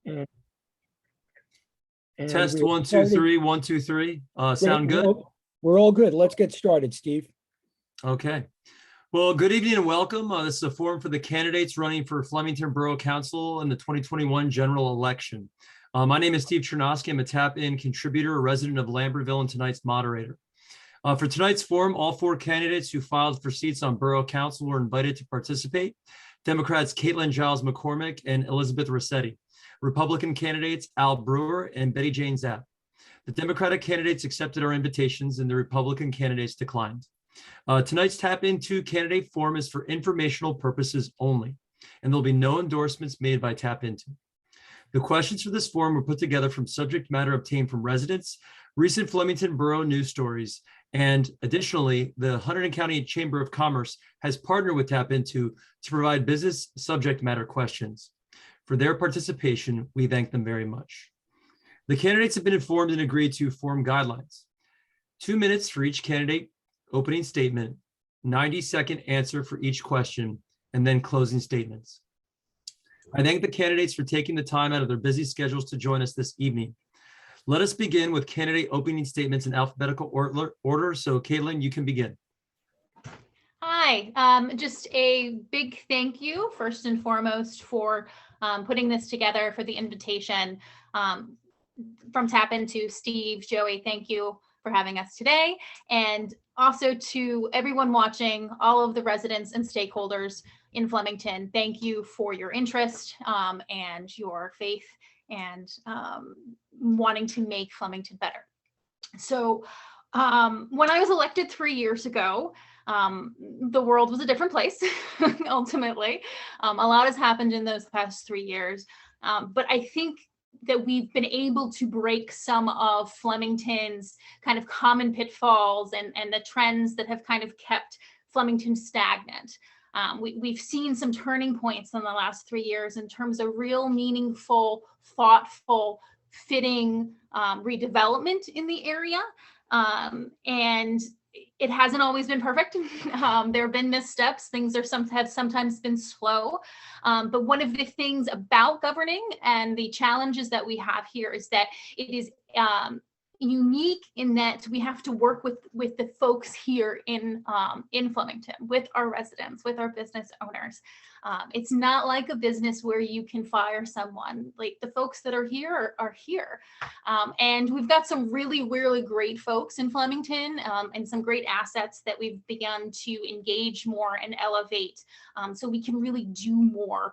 And, Test we're 1 2 starting. 3 1 2 3. Great. Sound good? We're all good. Let's get started, Steve. Okay. Well, good evening and welcome. This is a forum for the candidates running for Flemington Borough Council in the 2021 general election. My name is Steve Chernosky. I'm a tap-in contributor, a resident of Lambertville, and tonight's moderator. For tonight's forum, all four candidates who filed for seats on Borough Council were invited to participate. Democrats Caitlin Giles McCormick and Elizabeth Rossetti. Republican candidates Al Brewer and Betty Jane Zapp. The Democratic candidates accepted our invitations and the Republican candidates declined. Tonight's Tap Into candidate forum is for informational purposes only, and there'll be no endorsements made by Tap Into. The questions for this forum were put together from subject matter obtained from residents, recent Flemington Borough news stories, and additionally, the Hunterdon County Chamber of Commerce has partnered with Tap Into to provide business subject matter questions. For their participation, we thank them very much. The candidates have been informed and agreed to forum guidelines. 2 minutes for each candidate, opening statement, 90-second answer for each question, and then closing statements. I thank the candidates for taking the time out of their busy schedules to join us this evening. Let us begin with candidate opening statements in alphabetical order. So Caitlin, you can begin. Hi, just a big thank you first and foremost for putting this together, for the invitation from Tap Into. Steve, Joey, thank you for having us today. And also to everyone watching, all of the residents and stakeholders in Flemington, thank you for your interest and your faith and wanting to make Flemington better. So when I was elected 3 years ago, the world was a different place, ultimately. A lot has happened in those past 3 years, but I think that we've been able to break some of Flemington's kind of common pitfalls and the trends that have kind of kept Flemington stagnant. We've seen some turning points in the last 3 years in terms of real meaningful, thoughtful, fitting redevelopment in the area. And it hasn't always been perfect. There have been missteps. Things have sometimes been slow. But one of the things about governing and the challenges that we have here is that it is unique in that we have to work with the folks here in Flemington, with our residents, with our business owners. It's not like a business where you can fire someone. Like, the folks that are here are here. And we've got some really, really great folks in Flemington and some great assets that we've begun to engage more and elevate so we can really do more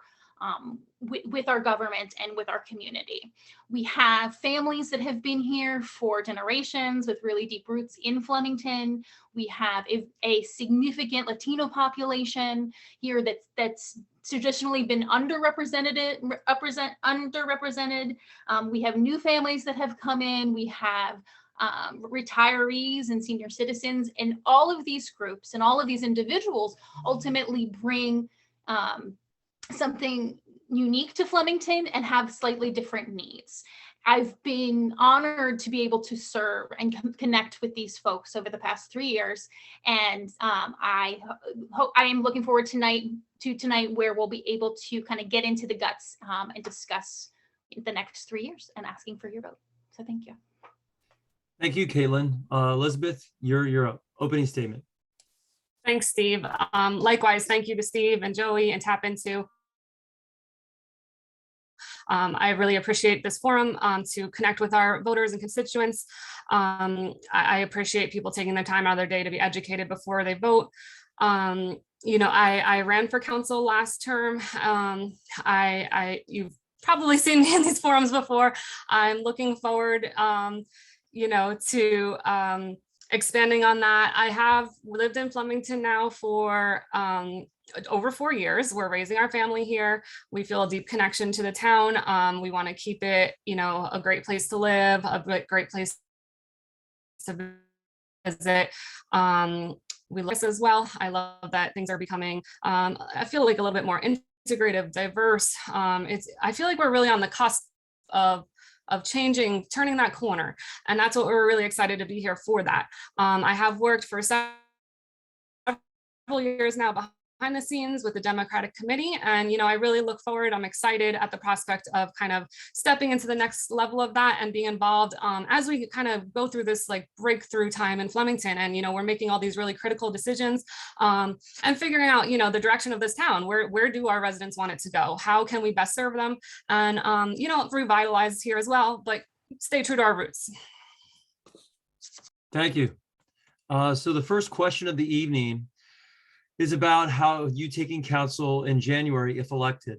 with our government and with our community. We have families that have been here for generations with really deep roots in Flemington. We have a significant Latino population here that's traditionally been underrepresented. We have new families that have come in. We have retirees and senior citizens, and all of these groups and all of these individuals ultimately bring something unique to Flemington and have slightly different needs. I've been honored to be able to serve and connect with these folks over the past 3 years. And I am looking forward tonight where we'll be able to kind of get into the guts and discuss the next 3 years and asking for your vote. So thank you. Thank you, Caitlin. Elizabeth, you're up. Opening statement. Thanks, Steve. Likewise, thank you to Steve and Joey and Tap Into. I really appreciate this forum to connect with our voters and constituents. I appreciate people taking their time out of their day to be educated before they vote. I ran for council last term. You've probably seen me in these forums before. I'm looking forward, to expanding on that. I have lived in Flemington now for over 4 years. We're raising our family here. We feel a deep connection to the town. We want to keep it, a great place to live, a great place to visit. We love this as well. I love that things are becoming, I feel like, a little bit more integrative, diverse. I feel like we're really on the cusp of changing, turning that corner. And that's what we're really excited to be here for that. I have worked for several years now behind the scenes with the Democratic Committee. And, I really look forward, I'm excited at the prospect of kind of stepping into the next level of that and being involved as we kind of go through this like breakthrough time in Flemington. And, we're making all these really critical decisions and figuring out, the direction of this town. Where do our residents want it to go? How can we best serve them? And, revitalize here as well, but stay true to our roots. Thank you. So the first question of the evening is about how you taking council in January, if elected,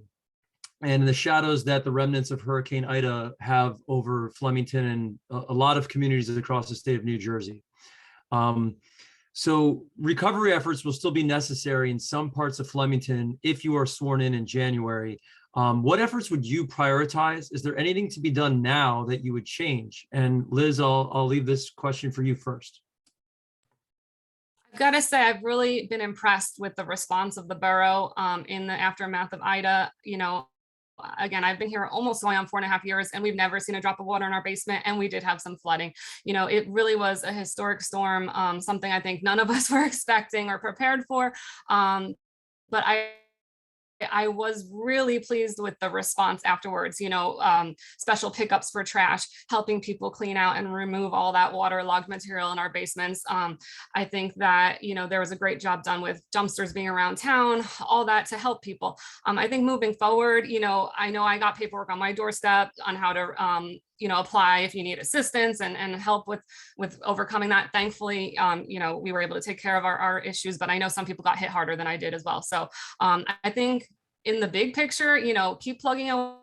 and the shadows that the remnants of Hurricane Ida have over Flemington and a lot of communities across the state of New Jersey. So recovery efforts will still be necessary in some parts of Flemington if you are sworn in January. What efforts would you prioritize? Is there anything to be done now that you would change? And Liz, I'll leave this question for you first. I've got to say, I've really been impressed with the response of the borough in the aftermath of Ida. Again, I've been here almost going on 4.5 years, and we've never seen a drop of water in our basement, and we did have some flooding. It really was a historic storm, something I think none of us were expecting or prepared for. But I was really pleased with the response afterwards, special pickups for trash, helping people clean out and remove all that waterlogged material in our basements. I think that, there was a great job done with dumpsters being around town, all that to help people. I think moving forward, I know I got paperwork on my doorstep on how to, apply if you need assistance and help with overcoming that. Thankfully, we were able to take care of our issues, but I know some people got hit harder than I did as well. So I think in the big picture, keep plugging away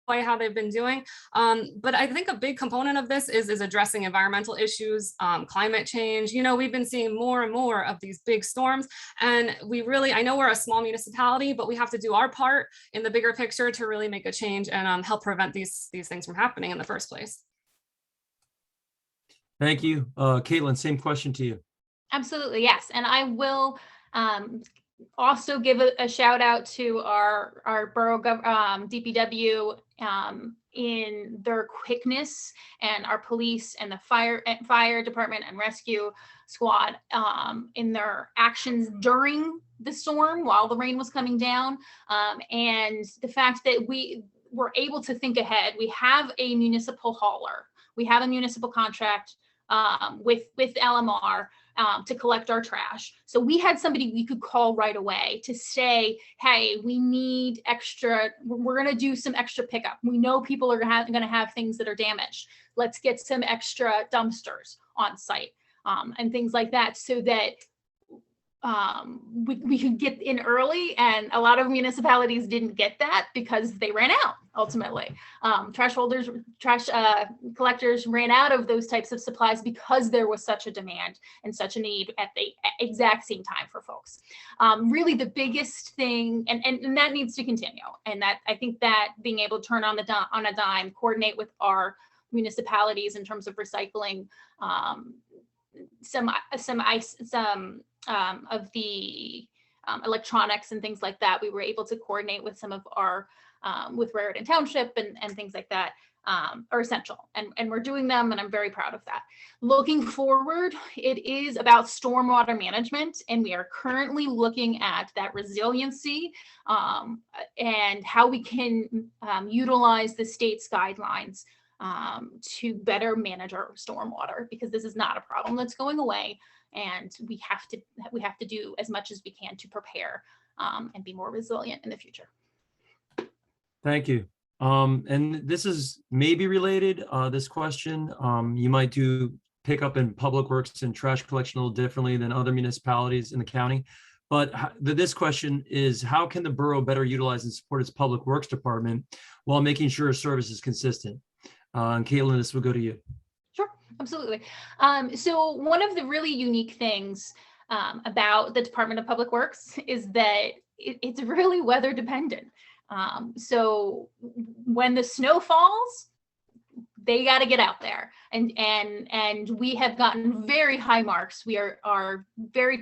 how they've been doing. But I think a big component of this is addressing environmental issues, climate change. We've been seeing more and more of these big storms, and I know we're a small municipality, but we have to do our part in the bigger picture to really make a change and help prevent these things from happening in the first place. Thank you. Caitlin, same question to you. Absolutely, yes. And I will also give a shout out to our borough DPW in their quickness, and our police and the fire department and rescue squad in their actions during the storm while the rain was coming down, and the fact that we were able to think ahead. We have a municipal hauler. We have a municipal contract with LMR to collect our trash. So we had somebody we could call right away to say, hey, we need extra, we're going to do some extra pickup. We know people are going to have things that are damaged. Let's get some extra dumpsters on site and things like that, so that we could get in early. And a lot of municipalities didn't get that because they ran out ultimately. Trash collectors ran out of those types of supplies because there was such a demand and such a need at the exact same time for folks. Really the biggest thing, and that needs to continue. And that I think that being able to turn on a dime, coordinate with our municipalities in terms of recycling some of the electronics and things like that. We were able to coordinate with some of our with Raritan Township and things like that are essential, and we're doing them, and I'm very proud of that. Looking forward, it is about stormwater management, and we are currently looking at that resiliency and how we can utilize the state's guidelines to better manage our stormwater, because this is not a problem that's going away, and we have to do as much as we can to prepare and be more resilient in the future. Thank you. And this is maybe related, this question. You might do pickup in public works and trash collection a little differently than other municipalities in the county. But this question is, how can the borough better utilize and support its public works department while making sure service is consistent? And Caitlin, this will go to you. Sure, absolutely. So one of the really unique things about the Department of Public Works is that it's really weather dependent. So when the snow falls, they got to get out there, and we have gotten very high marks. We are very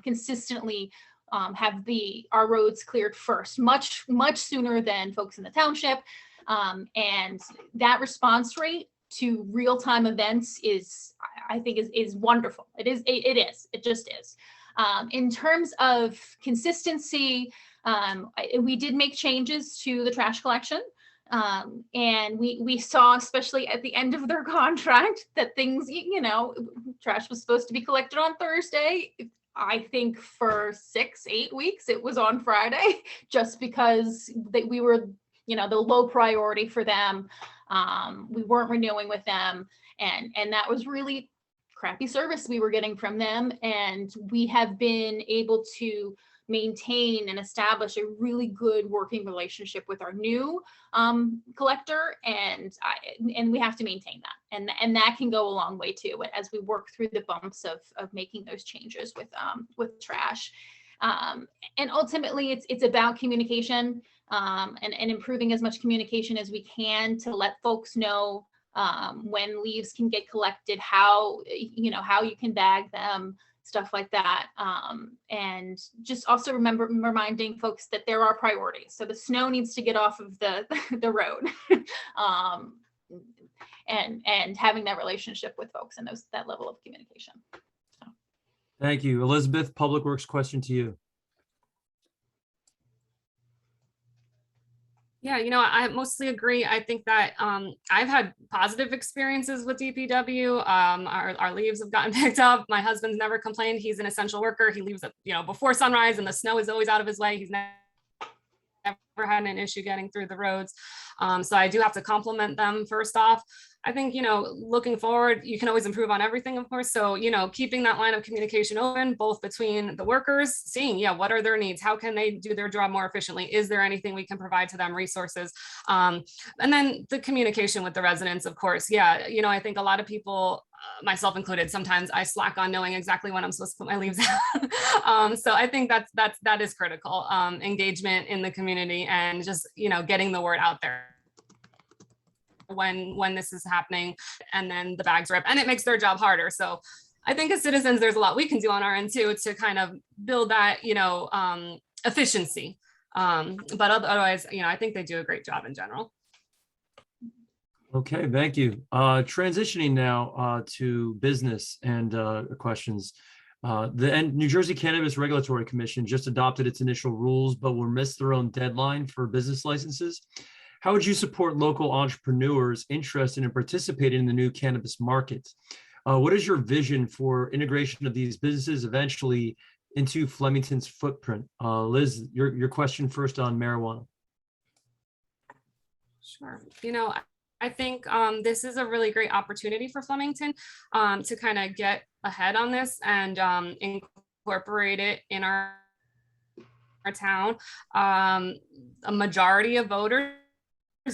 consistently have our roads cleared first, much sooner than folks in the township, and that response rate to real-time events is, I think, is wonderful. It just is. In terms of consistency, we did make changes to the trash collection. And we saw, especially at the end of their contract, that things, trash was supposed to be collected on Thursday. I think for 6-8 weeks, it was on Friday, just because we were, the low priority for them. We weren't renewing with them. And that was really crappy service we were getting from them. And we have been able to maintain and establish a really good working relationship with our new collector, and we have to maintain that, and that can go a long way too as we work through the bumps of making those changes with trash. And ultimately it's about communication, and improving as much communication as we can to let folks know when leaves can get collected, how you can bag them, stuff like that. And just also reminding folks that there are priorities. So the snow needs to get off of the road, and having that relationship with folks and that level of communication. So. Thank you. Elizabeth, Public Works question to you. Yeah, I mostly agree. I think that I've had positive experiences with DPW. Our leaves have gotten picked up. My husband's never complained. He's an essential worker. He leaves before sunrise, and the snow is always out of his way. He's never had an issue getting through the roads. So I do have to compliment them first off. I think, looking forward, you can always improve on everything, of course. So, keeping that line of communication open, both between the workers, seeing, what are their needs? How can they do their job more efficiently? Is there anything we can provide to them, resources? And then the communication with the residents, of course. Yeah, I think a lot of people, myself included, sometimes I slack on knowing exactly when I'm supposed to put my leaves out. So I think that is critical, engagement in the community, and just, getting the word out there when this is happening, and then the bags rip, and it makes their job harder. So I think as citizens, there's a lot we can do on our end too, to kind of build that, efficiency. But otherwise, I think they do a great job in general. Okay, thank you. Transitioning now to business and questions. The New Jersey Cannabis Regulatory Commission just adopted its initial rules, but will miss their own deadline for business licenses. How would you support local entrepreneurs interested in participating in the new cannabis market? What is your vision for integration of these businesses eventually into Flemington's footprint? Liz, your question first on marijuana. Sure. I think this is a really great opportunity for Flemington to kind of get ahead on this and incorporate it in our town. A majority of voters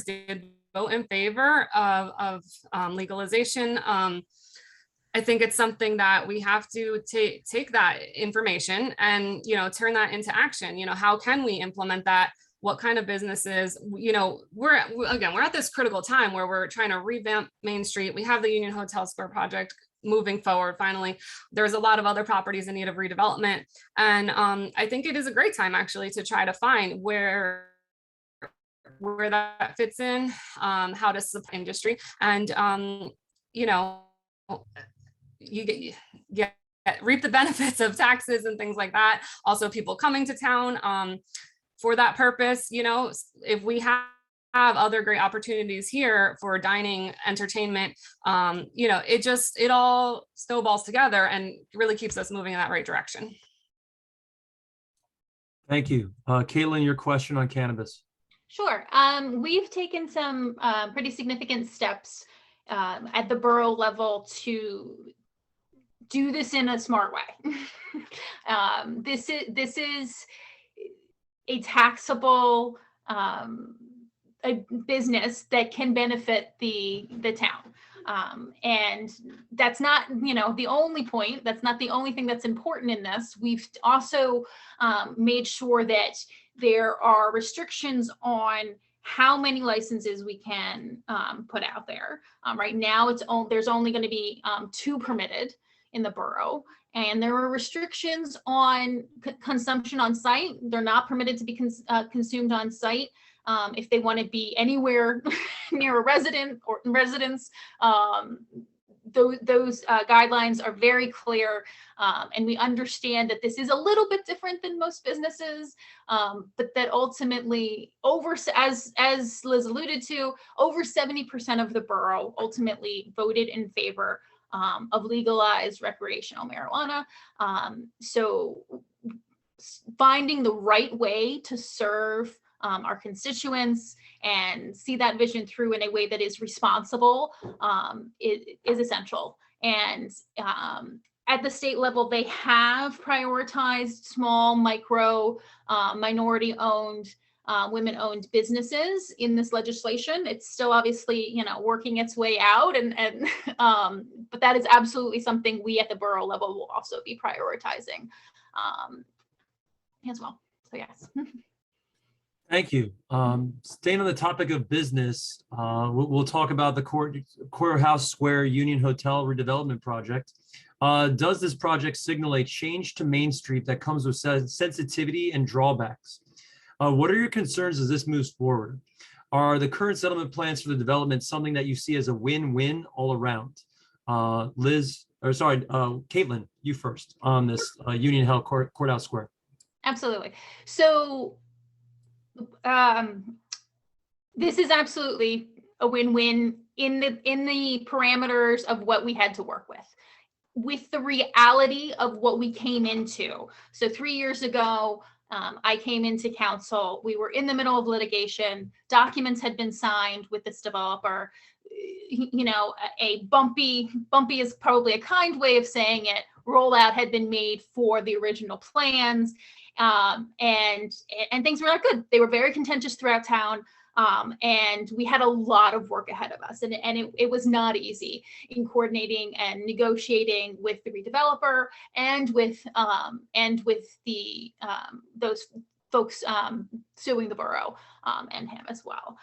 did vote in favor of legalization. I think it's something that we have to take that information and turn that into action. How can we implement that? What kind of businesses? We're at this critical time where we're trying to revamp Main Street. We have the Union Hotel Square project moving forward. Finally, there's a lot of other properties in need of redevelopment, and I think it is a great time actually to try to find where that fits in, how to support industry, and you get reap the benefits of taxes and things like that. Also, people coming to town for that purpose. If we have other great opportunities here for dining, entertainment, it all snowballs together and really keeps us moving in that right direction. Thank you. Caitlin, your question on cannabis. Sure. We've taken some pretty significant steps at the borough level to do this in a smart way. This is a taxable a business that can benefit the town. And that's not, the only point. That's not the only thing that's important in this. We've also made sure that there are restrictions on how many licenses we can put out there. Right now, there's only going to be 2 permitted in the borough, and there are restrictions on consumption on site. They're not permitted to be consumed on site. If they want to be anywhere near a residence, those guidelines are very clear, and we understand that this is a little bit different than most businesses, but that ultimately, as Liz alluded to, over 70% of the borough ultimately voted in favor of legalized recreational marijuana. So finding the right way to serve our constituents and see that vision through in a way that is responsible is essential. And at the state level, they have prioritized small, micro, minority-owned, women-owned businesses in this legislation. It's still obviously, working its way out, and but that is absolutely something we at the borough level will also be prioritizing as well. So yes. Thank you. Staying on the topic of business, we'll talk about the Courthouse Square Union Hotel redevelopment project. Does this project signal a change to Main Street that comes with sensitivity and drawbacks? What are your concerns as this moves forward? Are the current settlement plans for the development something that you see as a win-win all around? Caitlin, you first on this Union Hill Courthouse Square. Absolutely. So this is absolutely a win-win in the parameters of what we had to work with the reality of what we came into. So 3 years ago, I came into council. We were in the middle of litigation. Documents had been signed with this developer. A bumpy is probably a kind way of saying it. Rollout had been made for the original plans. And things were not good. They were very contentious throughout town. And we had a lot of work ahead of us, and it was not easy in coordinating and negotiating with the redeveloper and with the those folks suing the borough and him as well.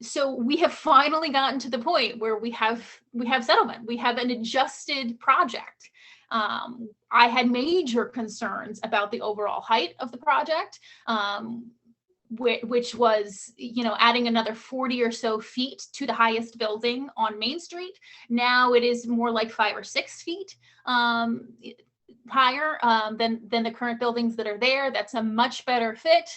So we have finally gotten to the point where we have settlement. We have an adjusted project. I had major concerns about the overall height of the project, which was, adding another 40 or so feet to the highest building on Main Street. Now it is more like 5 or 6 feet higher than the current buildings that are there. That's a much better fit.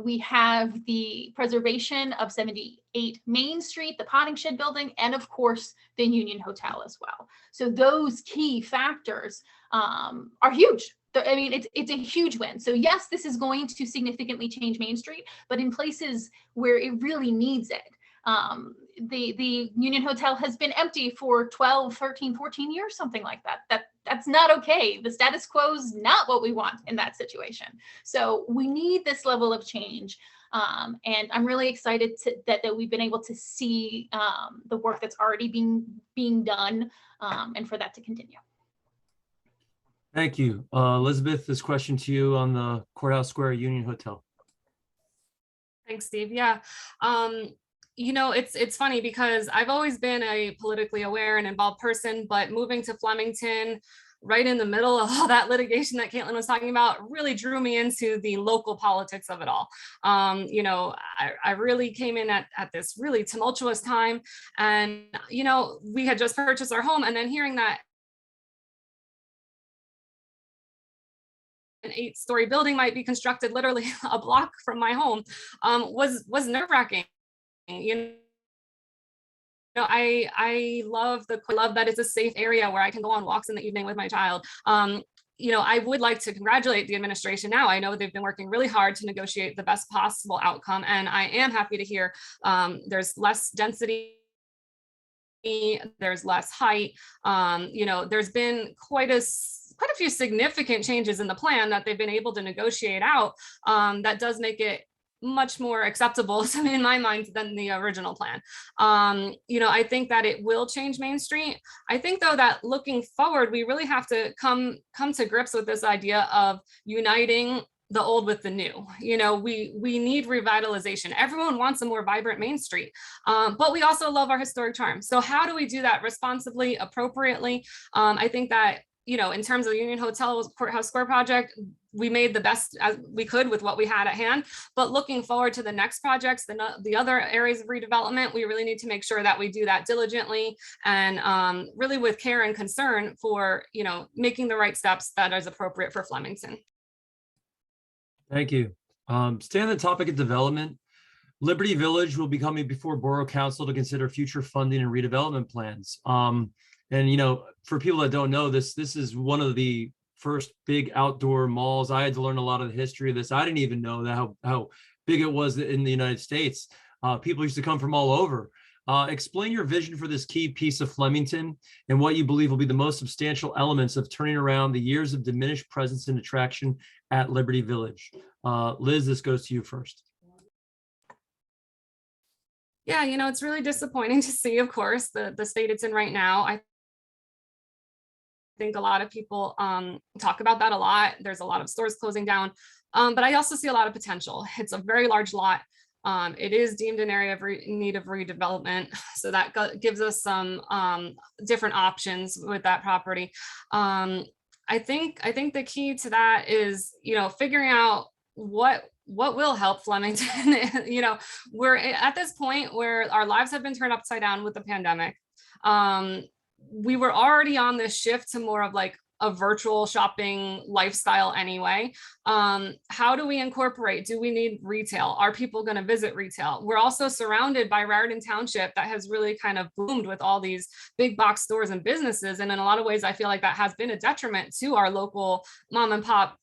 We have the preservation of 78 Main Street, the potting shed building, and of course the Union Hotel as well. So those key factors are huge. I mean, it's a huge win. So yes, this is going to significantly change Main Street, but in places where it really needs it. The Union Hotel has been empty for 12, 13, 14 years, something like that. That's not okay. The status quo is not what we want in that situation. So we need this level of change. And I'm really excited that we've been able to see the work that's already being done and for that to continue. Thank you. Elizabeth, this question to you on the Courthouse Square Union Hotel. Thanks, Steve. Yeah. It's funny because I've always been a politically aware and involved person, but moving to Flemington right in the middle of all that litigation that Caitlin was talking about really drew me into the local politics of it all. I really came in at this really tumultuous time, and, we had just purchased our home, and then hearing that an 8-story building might be constructed literally a block from my home was nerve-wracking. I love that it's a safe area where I can go on walks in the evening with my child. I would like to congratulate the administration now. I know they've been working really hard to negotiate the best possible outcome, and I am happy to hear there's less density, there's less height. There's been quite a few significant changes in the plan that they've been able to negotiate out that does make it much more acceptable in my mind than the original plan. I think that it will change Main Street. I think though that looking forward, we really have to come to grips with this idea of uniting the old with the new. We need revitalization. Everyone wants a more vibrant Main Street, but we also love our historic charm. So how do we do that responsibly, appropriately? I think that in terms of the Union Hotel Courthouse Square project, we made the best as we could with what we had at hand. But looking forward to the next projects, the other areas of redevelopment, we really need to make sure that we do that diligently and really with care and concern for, making the right steps that is appropriate for Flemington. Thank you. Staying on the topic of development, Liberty Village will be coming before Borough Council to consider future funding and redevelopment plans. And for people that don't know, this is one of the first big outdoor malls. I had to learn a lot of the history of this. I didn't even know that how big it was in the United States. People used to come from all over. Explain your vision for this key piece of Flemington and what you believe will be the most substantial elements of turning around the years of diminished presence and attraction at Liberty Village. Liz, this goes to you first. Yeah, it's really disappointing to see, of course, the state it's in right now. I think a lot of people talk about that a lot. There's a lot of stores closing down, but I also see a lot of potential. It's a very large lot. It is deemed an area of need of redevelopment, so that gives us some different options with that property. I think the key to that is figuring out what will help Flemington. We're at this point where our lives have been turned upside down with the pandemic. We were already on this shift to more of like a virtual shopping lifestyle anyway. How do we incorporate? Do we need retail? Are people going to visit retail? We're also surrounded by Raritan Township that has really kind of boomed with all these big box stores and businesses. And in a lot of ways, I feel like that has been a detriment to our local mom and pop,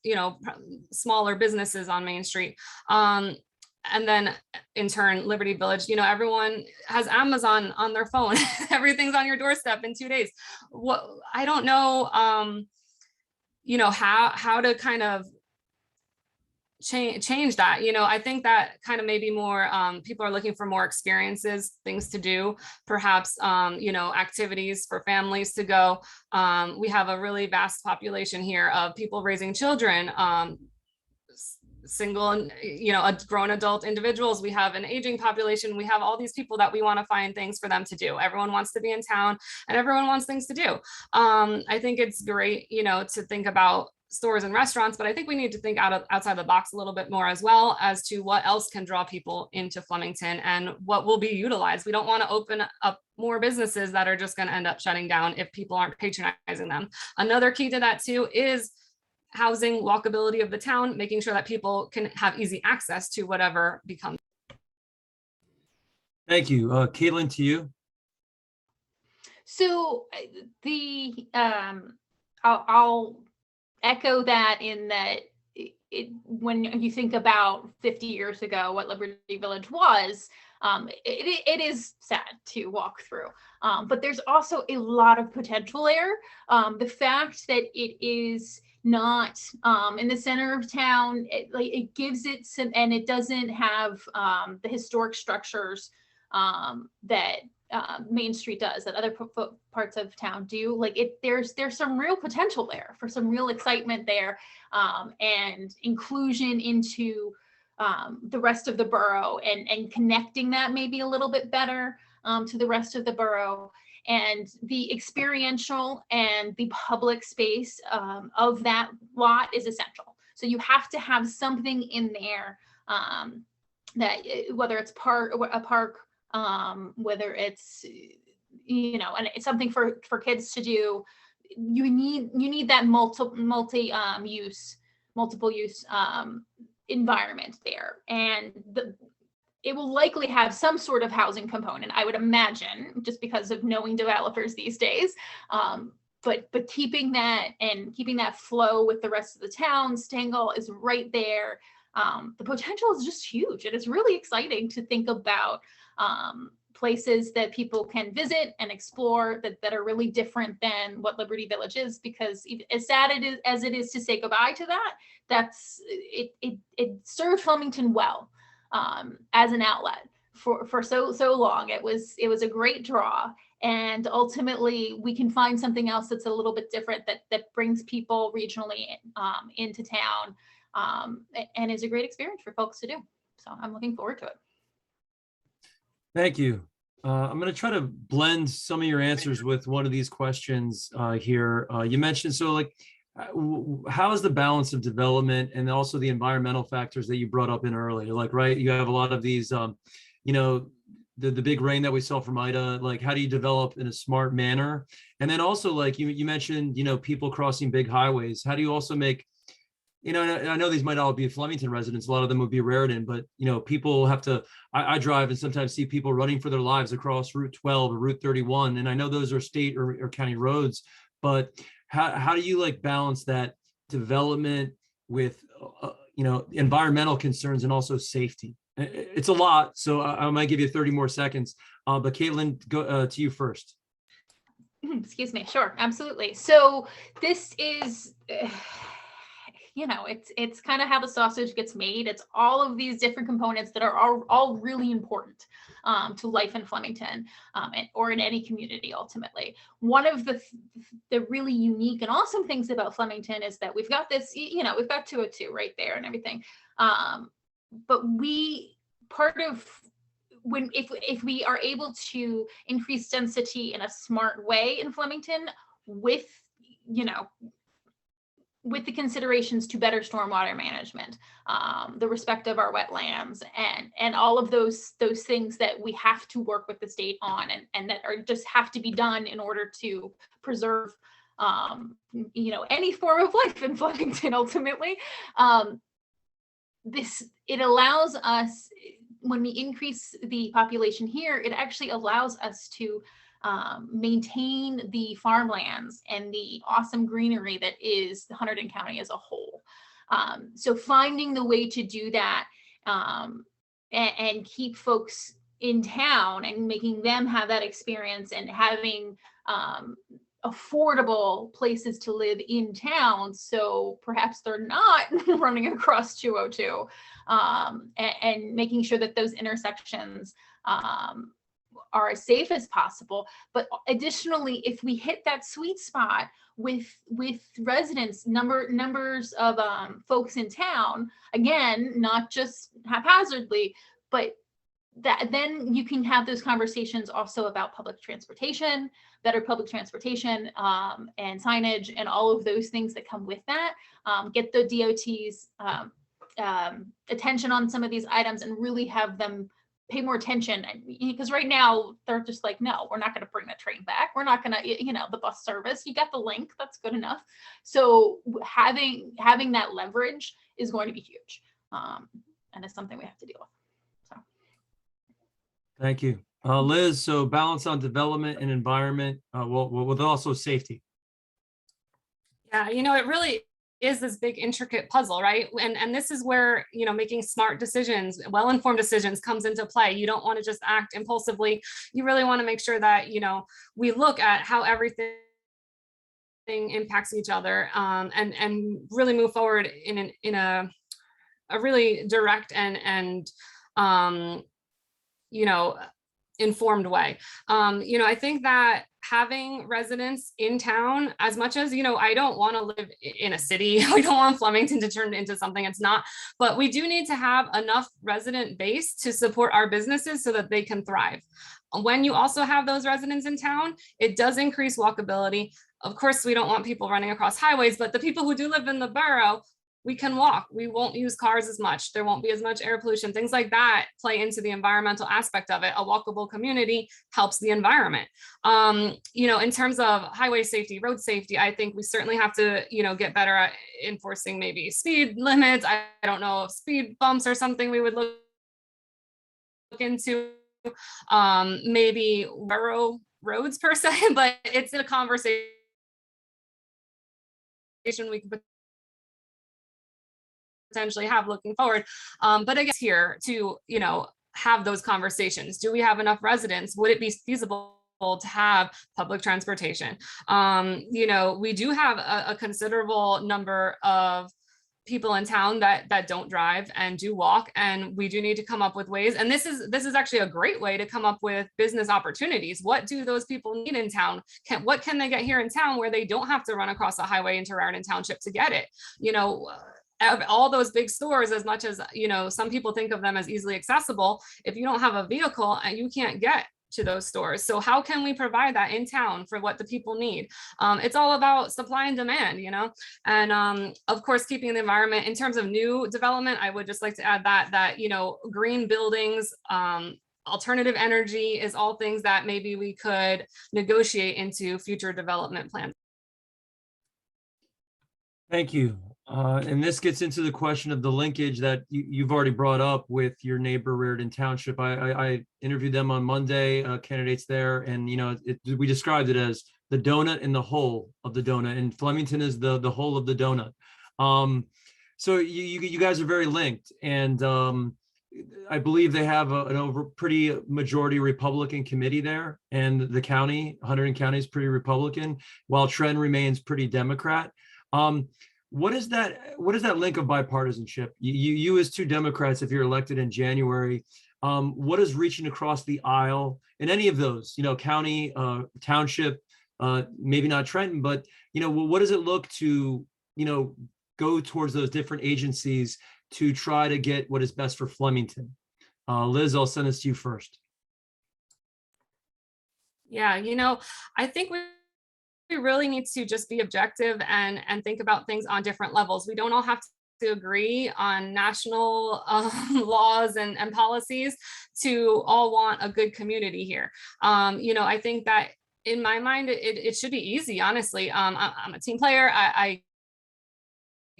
smaller businesses on Main Street. And then in turn, Liberty Village, everyone has Amazon on their phone. Everything's on your doorstep in 2 days. I don't know, how to kind of change that. I think that kind of maybe more people are looking for more experiences, things to do, perhaps, activities for families to go. We have a really vast population here of people raising children, single and a grown adult individuals. We have an aging population. We have all these people that we want to find things for them to do. Everyone wants to be in town and everyone wants things to do. I think it's great to think about stores and restaurants, but I think we need to think outside the box a little bit more as well as to what else can draw people into Flemington and what will be utilized. We don't want to open up more businesses that are just going to end up shutting down if people aren't patronizing them. Another key to that too is housing, walkability of the town, making sure that people can have easy access to whatever becomes. Thank you. Caitlin, to you. So I'll echo that in that when you think about 50 years ago, what Liberty Village was, it is sad to walk through, but there's also a lot of potential there. The fact that it is not in the center of town, it gives it some, and it doesn't have the historic structures that Main Street does, that other parts of town do. There's some real potential there for some real excitement there, and inclusion into the rest of the borough, and connecting that maybe a little bit better to the rest of the borough. And the experiential and the public space of that lot is essential. So you have to have something in there that, whether it's a park, whether it's, and it's something for kids to do. You need that multiple use environment there, and it will likely have some sort of housing component, I would imagine, just because of knowing developers these days. But keeping that flow with the rest of the town, Stengel is right there. The potential is just huge, and it's really exciting to think about places that people can visit and explore that are really different than what Liberty Village is. Because as sad as it is to say goodbye to that, it served Flemington well. As an outlet for so long. It was a great draw, and ultimately we can find something else that's a little bit different that brings people regionally into town, and is a great experience for folks to do. So I'm looking forward to it. Thank you. I'm going to try to blend some of your answers with one of these questions here. You mentioned, so like, how is the balance of development and also the environmental factors that you brought up in earlier? Like, right, you have a lot of these, you know, the big rain that we saw from Ida, like how do you develop in a smart manner? And then also like you mentioned, you know, people crossing big highways. How do you also make, you know, and I know these might all be Flemington residents, a lot of them would be Raritan, but you know, people have to, I drive and sometimes see people running for their lives across Route 12 or Route 31. And I know those are state or county roads, but how do you like balance that development with, you know, environmental concerns and also safety? It's a lot, so I might give you 30 more seconds, but Caitlin, go to you first. Excuse me. Sure. Absolutely. So this is, you know, it's kind of how the sausage gets made. It's all of these different components that are all really important to life in Flemington or in any community ultimately. One of the really unique and awesome things about Flemington is that we've got this, you know, we've got 202 right there and everything. But if we are able to increase density in a smart way in Flemington with, you know, with the considerations to better stormwater management, the respect of our wetlands, and all of those things that we have to work with the state on, and that are just have to be done in order to preserve, you know, any form of life in Flemington. Ultimately, it allows us, when we increase the population here, it actually allows us to maintain the farmlands and the awesome greenery that is the Hunterdon County as a whole. So finding the way to do that and keep folks in town and making them have that experience and having affordable places to live in town, so perhaps they're not running across 202, and making sure that those intersections are as safe as possible. But additionally, if we hit that sweet spot with residents, numbers of folks in town, again, not just haphazardly, but that then you can have those conversations also about public transportation, better public transportation, and signage, and all of those things that come with that. Get the DOT's attention on some of these items and really have them pay more attention, because right now they're just like, no, we're not going to bring the train back. We're not going to, you know, the bus service, you got the link, that's good enough. So having that leverage is going to be huge. And it's something we have to deal with. So. Thank you. Liz, so balance on development and environment, with also safety. Yeah, you know, it really is this big intricate puzzle, right? And this is where, you know, making smart decisions, well-informed decisions comes into play. You don't want to just act impulsively. You really want to make sure that, you know, we look at how everything impacts each other, and really move forward in a really direct and you know, informed way. You know, I think that having residents in town, as much as, you know, I don't want to live in a city, we don't want Flemington to turn into something it's not, but we do need to have enough resident base to support our businesses so that they can thrive. When you also have those residents in town, it does increase walkability. Of course, we don't want people running across highways, but the people who do live in the borough, we can walk. We won't use cars as much. There won't be as much air pollution. Things like that play into the environmental aspect of it. A walkable community helps the environment. You know, in terms of highway safety, road safety, I think we certainly have to, you know, get better at enforcing maybe speed limits. I don't know if speed bumps are something we would look into. Maybe borough roads per se, but it's a conversation we could potentially have looking forward. But I guess here to, you know, have those conversations. Do we have enough residents? Would it be feasible to have public transportation? You know, we do have a considerable number of people in town that don't drive and do walk, and we do need to come up with ways. And this is actually a great way to come up with business opportunities. What do those people need in town? What can they get here in town where they don't have to run across a highway into Raritan Township to get it? You know, all those big stores, as much as, you know, some people think of them as easily accessible, if you don't have a vehicle, you can't get to those stores. So how can we provide that in town for what the people need? It's all about supply and demand, you know, and of course, keeping the environment. In terms of new development, I would just like to add that, you know, green buildings, alternative energy is all things that maybe we could negotiate into future development plans. Thank you. And this gets into the question of the linkage that you've already brought up with your neighbor Raritan Township. I interviewed them on Monday, candidates there, and you know, we described it as the donut and the hole of the donut, and Flemington is the hole of the donut. So you guys are very linked, and I believe they have an pretty majority Republican committee there, and the county, Hunterdon County, is pretty Republican, while Trent remains pretty Democrat. What is that link of bipartisanship? You as two Democrats, if you're elected in January, what is reaching across the aisle in any of those, you know, county, township, maybe not Trenton, but, you know, what does it look to, you know, go towards those different agencies to try to get what is best for Flemington? Liz, I'll send this to you first. Yeah, you know, I think we really need to just be objective and think about things on different levels. We don't all have to agree on national laws and policies to all want a good community here. You know, I think that in my mind, it should be easy, honestly. I'm a team player. I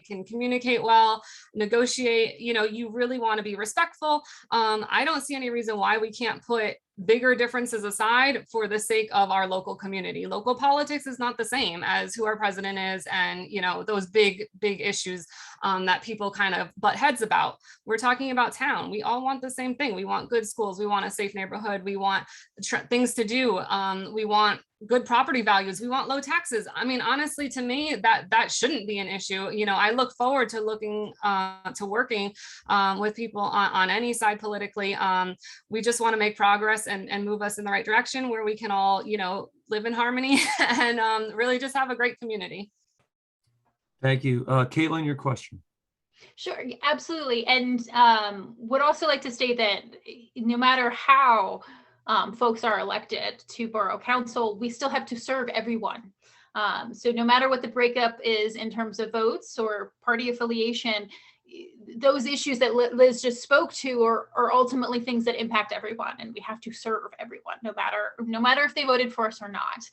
can communicate well, negotiate, you know, you really want to be respectful. I don't see any reason why we can't put bigger differences aside for the sake of our local community. Local politics is not the same as who our president is, and you know, those big issues that people kind of butt heads about. We're talking about town. We all want the same thing. We want good schools. We want a safe neighborhood. We want things to do. We want good property values. We want low taxes. I mean, honestly, to me, that shouldn't be an issue. You know, I look forward to working with people on any side politically. We just want to make progress and move us in the right direction where we can all, you know, live in harmony and really just have a great community. Thank you. Caitlin, your question. Sure, absolutely. And would also like to state that no matter how folks are elected to borough council, we still have to serve everyone. So no matter what the breakup is in terms of votes or party affiliation, those issues that Liz just spoke to are ultimately things that impact everyone, and we have to serve everyone, no matter if they voted for us or not.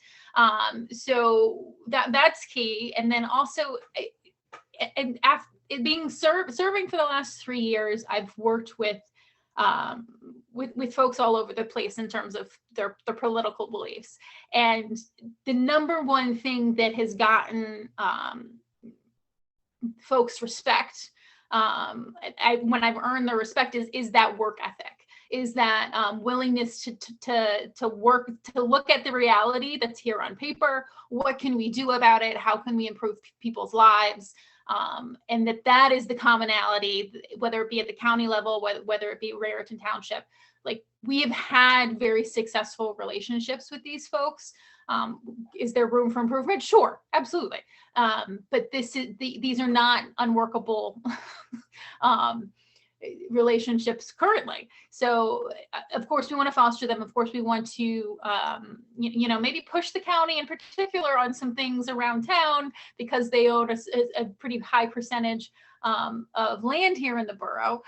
So that's key. And then also, and after being serving for the last 3 years, I've worked with folks all over the place in terms of their political beliefs. And the number one thing that has gotten folks respect, when I've earned their respect, is that work ethic, is that willingness to work, to look at the reality that's here on paper. What can we do about it? How can we improve people's lives? And that is the commonality, whether it be at the county level, whether it be Raritan Township. Like, we have had very successful relationships with these folks. Is there room for improvement? Sure, absolutely. But these are not unworkable relationships currently. So of course we want to foster them. Of course we want to maybe push the county in particular on some things around town, because they own a pretty high percentage of land here in the borough.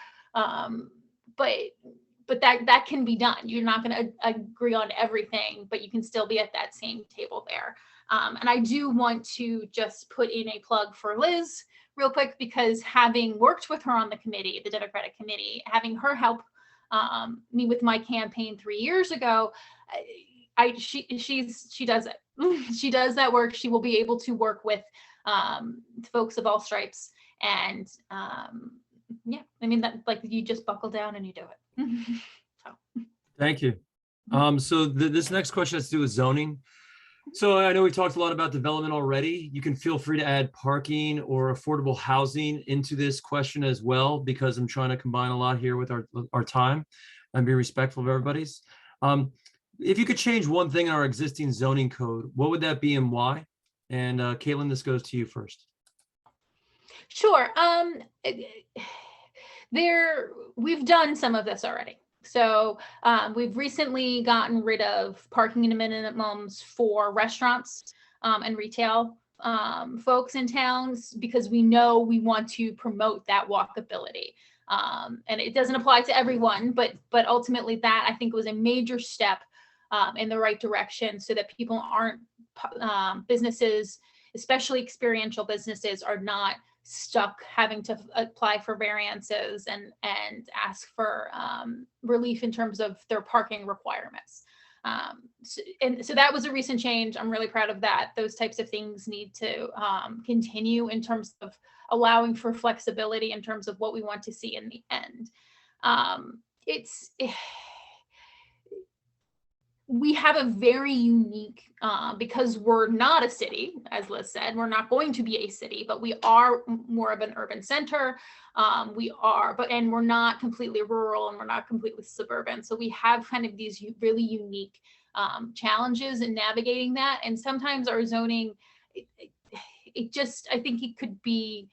But that can be done. You're not going to agree on everything, but you can still be at that same table there. And I do want to just put in a plug for Liz real quick, because having worked with her on the committee, the Democratic committee, having her help me with my campaign 3 years ago, she does it. She does that work. She will be able to work with folks of all stripes. And yeah, I mean, that, like, you just buckle down and you do it. So. Thank you. So this next question has to do with zoning. So I know we talked a lot about development already. You can feel free to add parking or affordable housing into this question as well, because I'm trying to combine a lot here with our time and be respectful of everybody's. If you could change one thing in our existing zoning code, what would that be and why? And Caitlin, this goes to you first. Sure. We've done some of this already. So we've recently gotten rid of parking minimums for restaurants and retail folks in towns, because we know we want to promote that walkability. And it doesn't apply to everyone, but ultimately that, I think, was a major step in the right direction, so that people aren't, businesses, especially experiential businesses, are not stuck having to apply for variances and ask for relief in terms of their parking requirements. So that was a recent change. I'm really proud of that. Those types of things need to continue in terms of allowing for flexibility in terms of what we want to see in the end. We have a very unique, because we're not a city, as Liz said, we're not going to be a city, but we are more of an urban center. And we're not completely rural, and we're not completely suburban. So we have kind of these really unique challenges in navigating that. And sometimes our zoning, I think it could be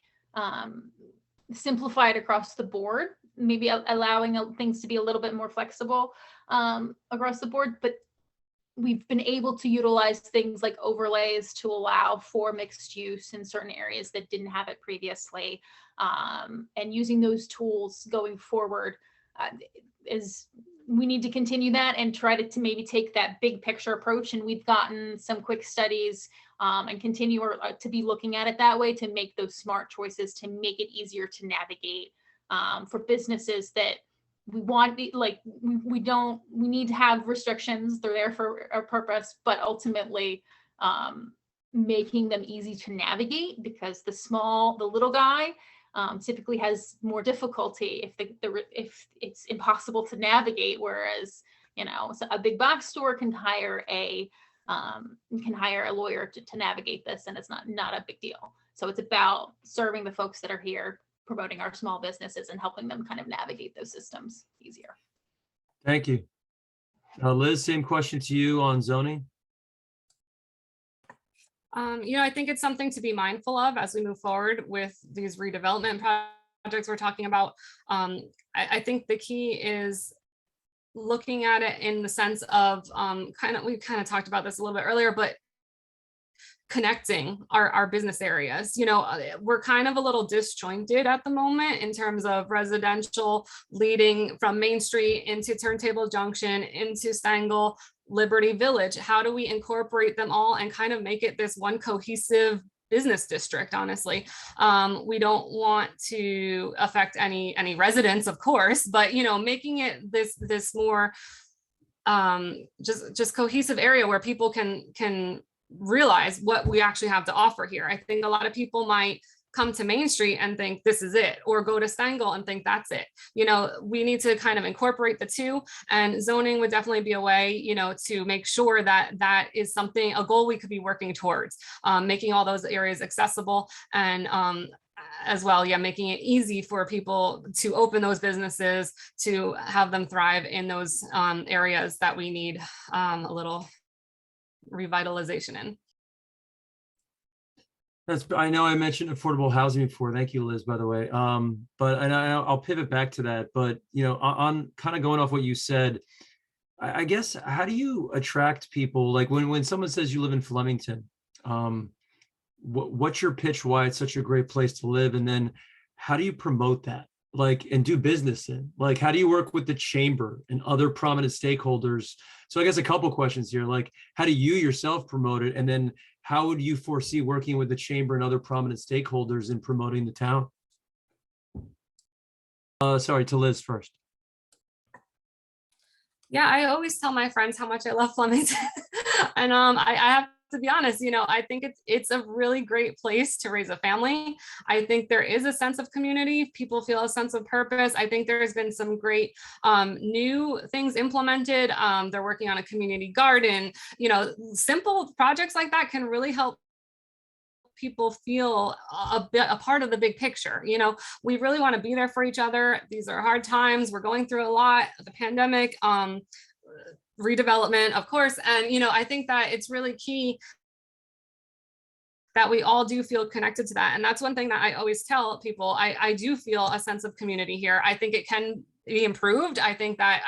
simplified across the board, maybe allowing things to be a little bit more flexible across the board. But we've been able to utilize things like overlays to allow for mixed use in certain areas that didn't have it previously. And using those tools going forward we need to continue that and try to maybe take that big picture approach. And we've gotten some quick studies and continue to be looking at it that way, to make those smart choices, to make it easier to navigate for businesses that we want, we need to have restrictions. They're there for a purpose, but ultimately making them easy to navigate, because the little guy typically has more difficulty if it's impossible to navigate. Whereas, so a big box store can hire a lawyer to navigate this, and it's not a big deal. So it's about serving the folks that are here, promoting our small businesses, and helping them kind of navigate those systems easier. Thank you. Liz, same question to you on zoning. I think it's something to be mindful of as we move forward with these redevelopment projects we're talking about. I think the key is looking at it in the sense of we kind of talked about this a little bit earlier, but connecting our business areas. We're kind of a little disjointed at the moment in terms of residential leading from Main Street into Turntable Junction, into Stengel, Liberty Village. How do we incorporate them all and kind of make it this one cohesive business district? Honestly, we don't want to affect any residents, of course, but making it this more just cohesive area where people can realize what we actually have to offer here. I think a lot of people might come to Main Street and think this is it, or go to Stengel and think that's it. We need to kind of incorporate the two, and zoning would definitely be a way, to make sure that is a goal we could be working towards, making all those areas accessible, and as well, making it easy for people to open those businesses, to have them thrive in those areas that we need a little revitalization in. I know I mentioned affordable housing before. Thank you, Liz, by the way. But I'll pivot back to that. But, on kind of going off what you said, I guess, how do you attract people? Like when someone says you live in Flemington, what's your pitch why it's such a great place to live? And then how do you promote that? And do business in? How do you work with the chamber and other prominent stakeholders? So I guess a couple questions here. How do you yourself promote it? And then how would you foresee working with the chamber and other prominent stakeholders in promoting the town? Sorry, to Liz first. Yeah, I always tell my friends how much I love Flemington. And I have to be honest, I think it's a really great place to raise a family. I think there is a sense of community. People feel a sense of purpose. I think there's been some great new things implemented. They're working on a community garden. Simple projects like that can really help people feel a part of the big picture. We really want to be there for each other. These are hard times. We're going through a lot, the pandemic, redevelopment, of course. And, I think that it's really key that we all do feel connected to that. And that's one thing that I always tell people. I do feel a sense of community here. I think it can be improved. I think that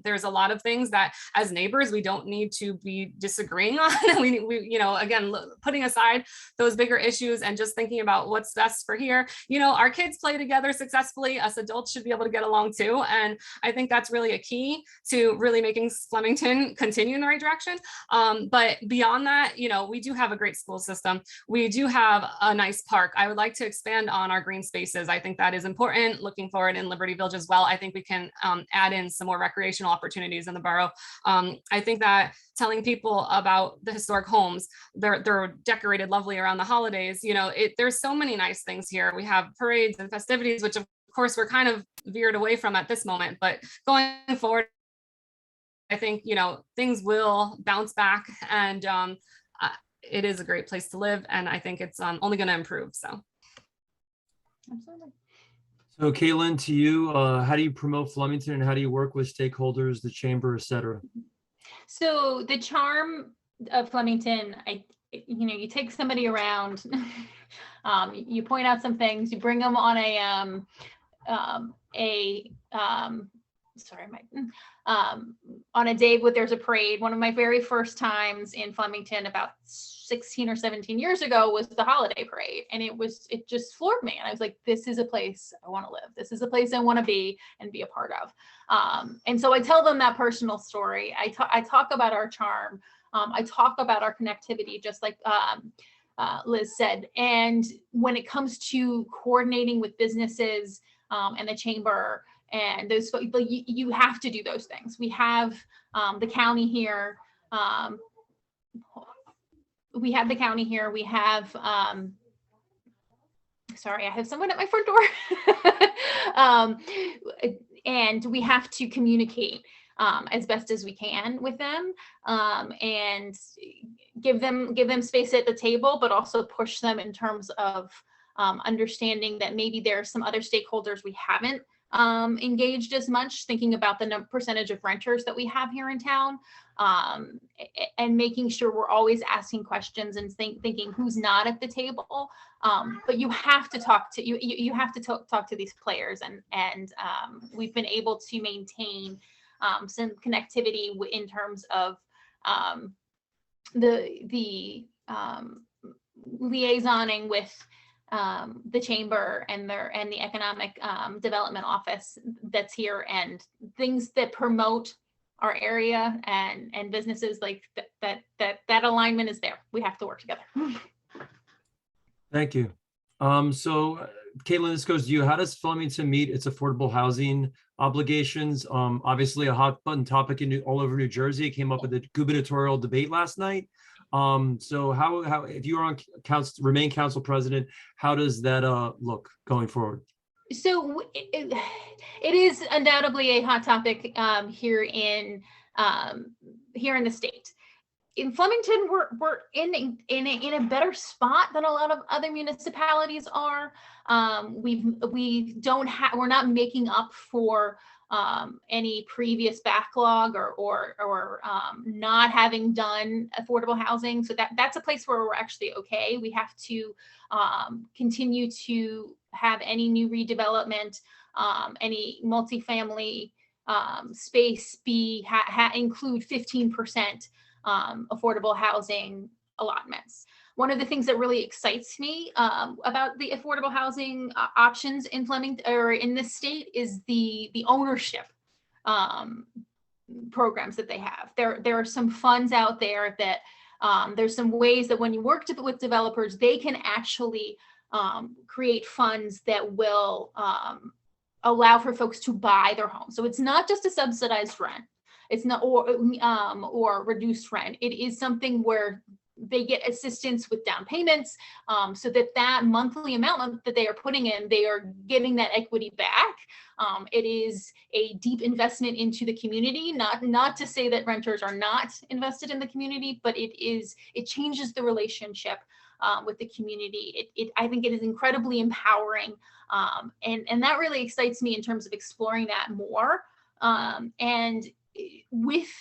there's a lot of things that as neighbors we don't need to be disagreeing on. we you know, again, putting aside those bigger issues and just thinking about what's best for here. You know, our kids play together successfully. Us adults should be able to get along too. And I think that's really a key to really making Flemington continue in the right direction. But beyond that, you know, we do have a great school system. We do have a nice park. I would like to expand on our green spaces. I think that is important. Looking forward in Liberty Village as well. I think we can add in some more recreational opportunities in the borough. I think that telling people about the historic homes, they're decorated lovely around the holidays. You know, there's so many nice things here. We have parades and festivities, which of course we're kind of veered away from at this moment, but going forward, I think, you know, things will bounce back, and it is a great place to live. And I think it's only going to improve. So. Absolutely. So Caitlin, to you, how do you promote Flemington and how do you work with stakeholders, the chamber, et cetera? So the charm of Flemington, you know, you take somebody around, you point out some things, you bring them on on a day where there's a parade. One of my very first times in Flemington about 16 or 17 years ago was the holiday parade. And it just floored me. And I was like, this is a place I want to live. This is a place I want to be and be a part of. And so I tell them that personal story. I talk about our charm. I talk about our connectivity, just like Liz said. And when it comes to coordinating with businesses and the chamber, and those, you have to do those things. We have the county here. We have the county here. We have, sorry, I have someone at my front door. And we have to communicate as best as we can with them, and give them space at the table, but also push them in terms of understanding that maybe there are some other stakeholders we haven't engaged as much, thinking about the percentage of renters that we have here in town, and making sure we're always asking questions and thinking who's not at the table. But you have to talk to you have to talk to these players, and we've been able to maintain some connectivity in terms of the liaisoning with the chamber and the economic development office that's here, and things that promote our area and businesses like that alignment is there. We have to work together. Thank you. So Caitlin, this goes to you. How does Flemington meet its affordable housing obligations? Obviously a hot button topic all over New Jersey. It came up at the gubernatorial debate last night. So how if you are on remain council president, how does that look going forward? So it is undoubtedly a hot topic here in the state. In Flemington, we're in a better spot than a lot of other municipalities are. We're not making up for any previous backlog or not having done affordable housing. So that's a place where we're actually okay. We have to continue to have any new redevelopment, any multifamily space include 15% affordable housing allotments. One of the things that really excites me about the affordable housing options in Flemington or in this state is the ownership programs that they have. There are some funds out there that there's some ways that when you work with developers, they can actually create funds that will allow for folks to buy their home. So it's not just a subsidized rent. It's not or reduced rent. It is something where they get assistance with down payments, so that monthly amount that they are putting in, they are getting that equity back. It is a deep investment into the community. Not to say that renters are not invested in the community, but it changes the relationship with the community. I think it is incredibly empowering, and that really excites me in terms of exploring that more. And with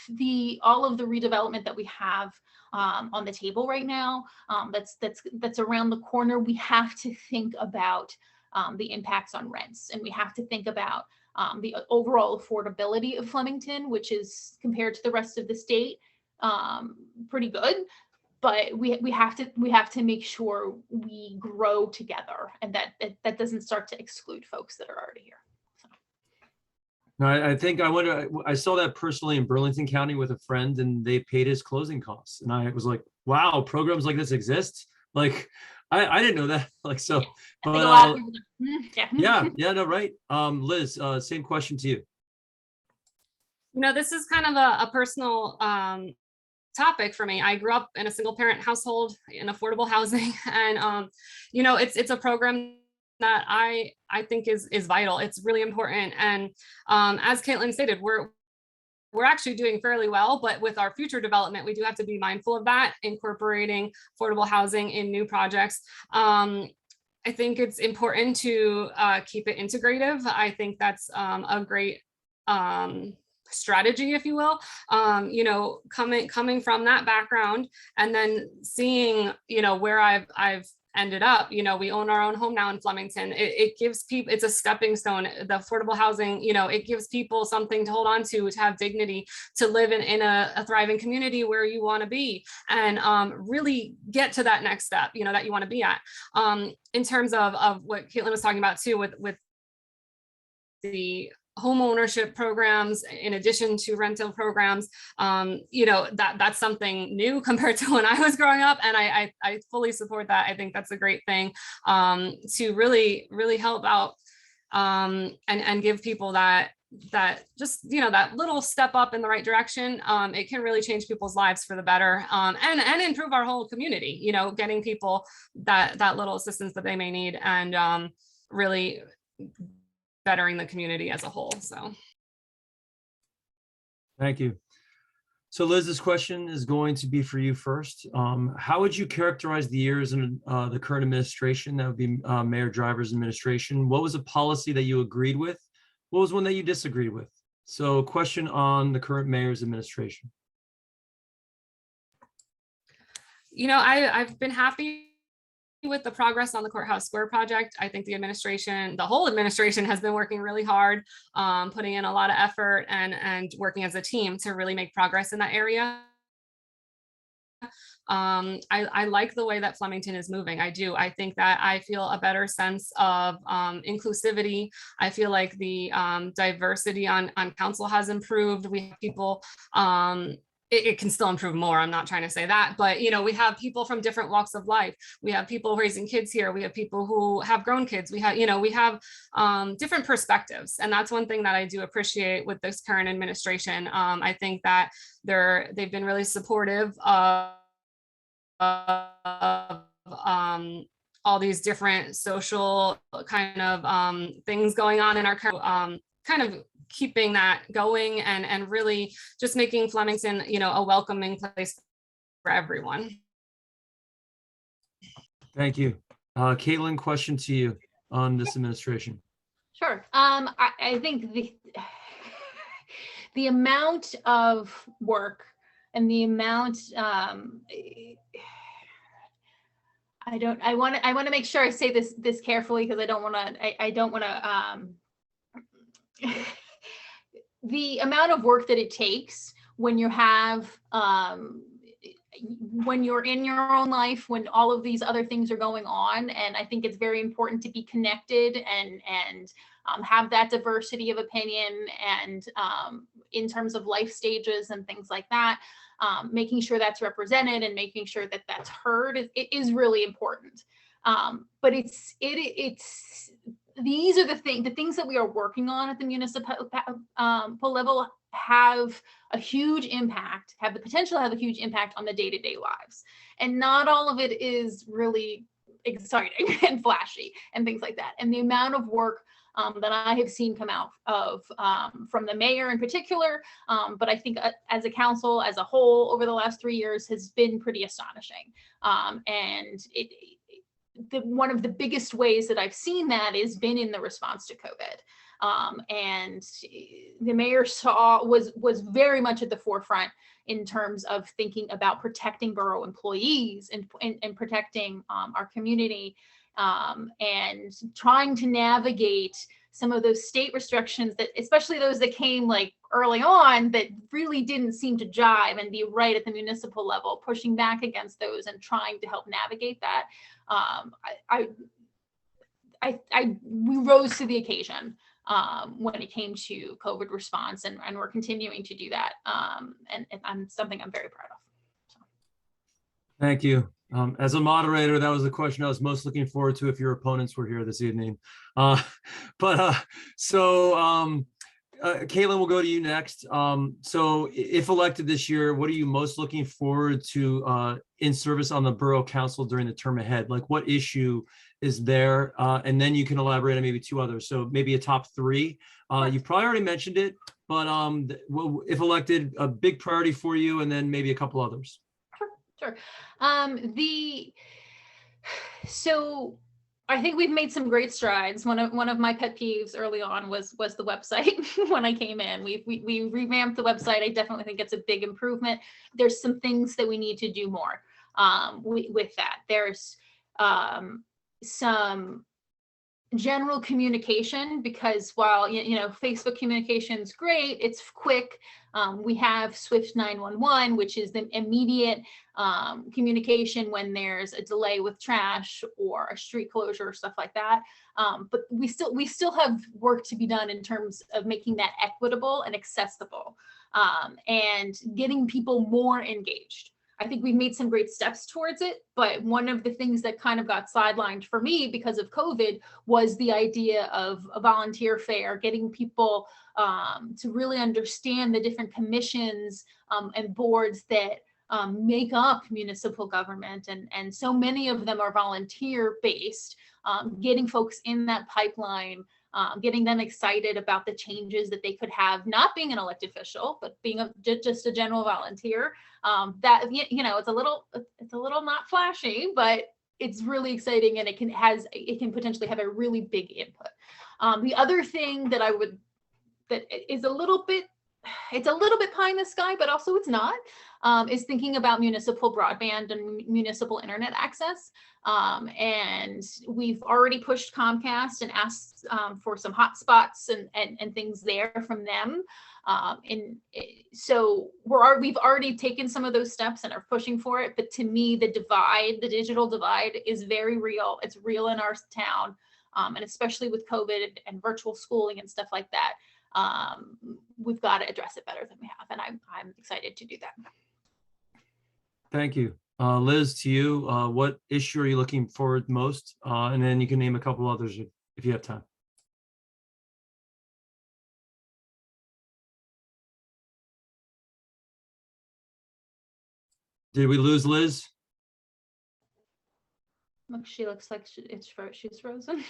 all of the redevelopment that we have on the table right now, that's around the corner, we have to think about the impacts on rents, and we have to think about the overall affordability of Flemington, which is compared to the rest of the state, pretty good. But we have to make sure we grow together, and that doesn't start to exclude folks that are already here. So. No, I think I saw that personally in Burlington County with a friend, and they paid his closing costs. And I was like, wow, programs like this exist? Like, I didn't know that. Like, so, I think but a lot of people yeah, no, right. Liz, same question to you. This is kind of a personal topic for me. I grew up in a single parent household in affordable housing, and it's a program that I think is vital. It's really important, and as Caitlin stated, we're actually doing fairly well, but with our future development, we do have to be mindful of that, incorporating affordable housing in new projects. I think it's important to keep it integrative. I think that's a great strategy, if you will, coming from that background, and then seeing, where I've ended up. We own our own home now in Flemington. It gives people, it's a stepping stone. The affordable housing, it gives people something to hold on to have dignity, to live in a thriving community where you want to be, and really get to that next step, that you want to be at. In terms of what Caitlin was talking about too, with the home ownership programs, in addition to rental programs, that's something new compared to when I was growing up. And I fully support that. I think that's a great thing to really, really help out and give people that just, that little step up in the right direction. It can really change people's lives for the better, and improve our whole community, getting people that little assistance that they may need, and really bettering the community as a whole. So Thank you. So Liz, this question is going to be for you first. How would you characterize the years in the current administration? That would be Mayor Driver's administration. What was a policy that you agreed with? What was one that you disagreed with? So question on the current mayor's administration. I've been happy with the progress on the Courthouse Square project. I think the whole administration has been working really hard, putting in a lot of effort and working as a team to really make progress in that area. I like the way that Flemington is moving. I do. I think that I feel a better sense of inclusivity. I feel like the diversity on council has improved. We have people, it can still improve more. I'm not trying to say that, but we have people from different walks of life. We have people raising kids here. We have people who have grown kids. We have different perspectives. And that's one thing that I do appreciate with this current administration. I think that they've been really supportive of all these different social kind of things going on in our kind of keeping that going, and really just making Flemington, a welcoming place for everyone. Thank you. Caitlin, question to you on this administration. Sure. I think the amount of work and the amount I want to make sure I say this carefully, because I don't want to the amount of work that it takes when you have when you're in your own life, when all of these other things are going on. And I think it's very important to be connected and have that diversity of opinion, and in terms of life stages and things like that, making sure that's represented and making sure that that's heard is really important. But these are the things that we are working on at the municipal level have a huge impact, have the potential to have a huge impact on the day-to-day lives. And not all of it is really exciting and flashy and things like that. And the amount of work that I have seen come out of from the mayor in particular, but I think as a council as a whole over the last 3 years has been pretty astonishing. And one of the biggest ways that I've seen that has been in the response to COVID. And the mayor was very much at the forefront in terms of thinking about protecting borough employees and protecting our community, and trying to navigate some of those state restrictions that, especially those that came like early on, that really didn't seem to jive and be right at the municipal level, pushing back against those and trying to help navigate that. We rose to the occasion when it came to COVID response, and we're continuing to do that. And I'm something I'm very proud of. So. Thank you. As a moderator, that was the question I was most looking forward to if your opponents were here this evening. Caitlin, we'll go to you next. So if elected this year, what are you most looking forward to in service on the Borough Council during the term ahead? Like, what issue is there? And then you can elaborate on maybe two others. So maybe a top three. You've probably already mentioned it, but if elected, a big priority for you, and then maybe a couple others. Sure. So I think we've made some great strides. One of my pet peeves early on was the website. When I came in, we revamped the website. I definitely think it's a big improvement. There's some things that we need to do more with that. There's some general communication, because while Facebook communication is great, it's quick. We have Swift 911, which is the immediate communication when there's a delay with trash or a street closure or stuff like that. But we still have work to be done in terms of making that equitable and accessible, and getting people more engaged. I think we've made some great steps towards it, but one of the things that kind of got sidelined for me because of COVID was the idea of a volunteer fair, getting people to really understand the different commissions and boards that make up municipal government. And so many of them are volunteer based, getting folks in that pipeline, getting them excited about the changes that they could have, not being an elected official, but being just a general volunteer. That it's a little not flashy, but it's really exciting, and it can potentially have a really big input. The other thing that is a little bit pie in the sky, but also it's not, is thinking about municipal broadband and municipal internet access. And we've already pushed Comcast and asked for some hotspots and things there from them. So we've already taken some of those steps and are pushing for it. But to me, the digital divide is very real. It's real in our town. And especially with COVID and virtual schooling and stuff like that, we've got to address it better than we have. And I'm excited to do that. Thank you. Liz, to you, what issue are you looking forward most? And then you can name a couple others if you have time. Did we lose Liz? Look, she looks like she's frozen.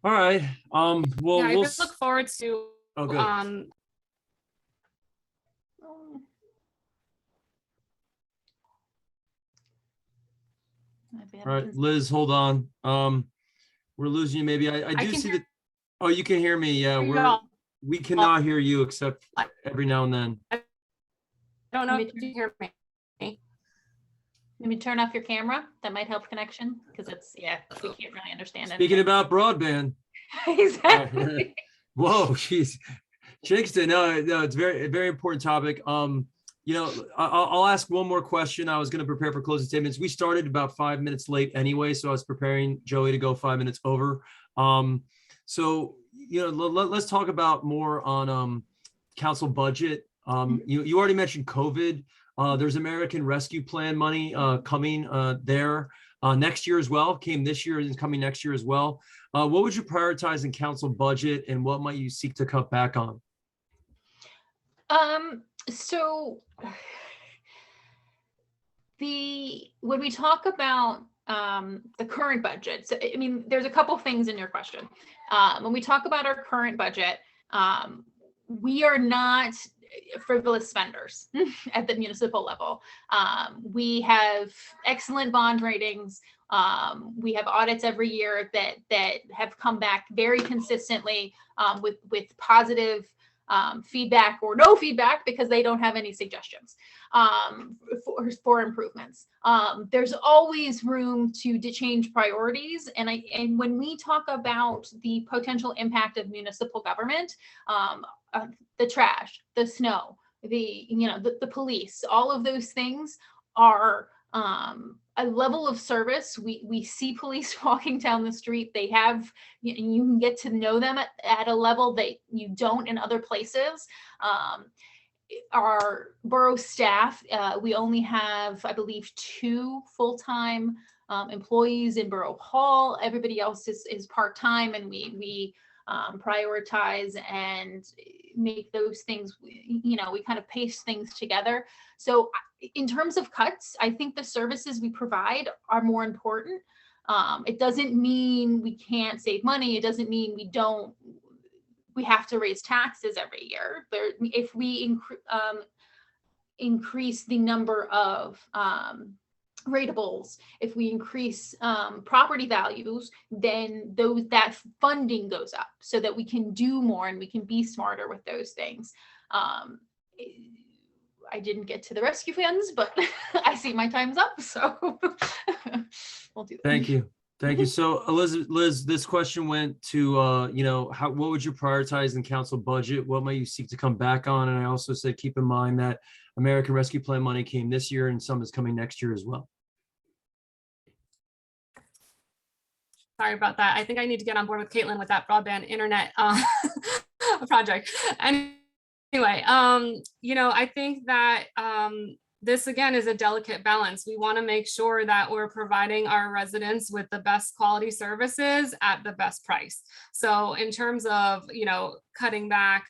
All right. Well, Yeah, I we'll just look forward to good. All right, Liz, hold on. We're losing you. Maybe I do see that. Oh, you can hear me. Yeah, we cannot hear you except every now and then. I don't know if you hear me. Maybe turn off your camera. That might help connection, because we can't really understand it. Speaking about broadband. Exactly. Whoa, she's Jinxed. No, it's very, very important topic. I'll ask one more question. I was going to prepare for closing statements. We started about 5 minutes late anyway, so I was preparing Joey to go 5 minutes over. Let's talk about more on council budget. You already mentioned COVID. There's American Rescue Plan money coming there next year as well. Came this year and is coming next year as well. What would you prioritize in council budget, and what might you seek to cut back on? So when we talk about the current budget, so, I mean, there's a couple things in your question. When we talk about our current budget, we are not frivolous spenders at the municipal level. We have excellent bond ratings. We have audits every year that have come back very consistently with positive feedback or no feedback because they don't have any suggestions for improvements. There's always room to change priorities. And when we talk about the potential impact of municipal government, the trash, the snow, the police, all of those things are a level of service. We see police walking down the street. They have, you can get to know them at a level that you don't in other places. Our borough staff, we only have, I believe, 2 full-time employees in Borough Hall. Everybody else is part-time, and we prioritize and make those things, we kind of pace things together. So in terms of cuts, I think the services we provide are more important. It doesn't mean we can't save money. It doesn't mean we have to raise taxes every year. If we increase the number of ratables, if we increase property values, then that funding goes up so that we can do more and we can be smarter with those things. I didn't get to the rescue funds, but I see my time's up, so we'll do that. Thank you. Thank you. So Liz, this question went to, what would you prioritize in council budget? What might you seek to come back on? And I also said, keep in mind that American Rescue Plan money came this year and some is coming next year as well. Sorry about that. I think I need to get on board with Caitlin with that broadband internet project. Anyway, I think that this again is a delicate balance. We want to make sure that we're providing our residents with the best quality services at the best price. So in terms of, cutting back,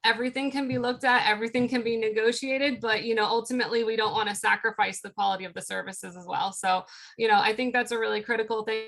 everything can be looked at, everything can be negotiated, but, ultimately we don't want to sacrifice the quality of the services as well. So, I think that's a really critical thing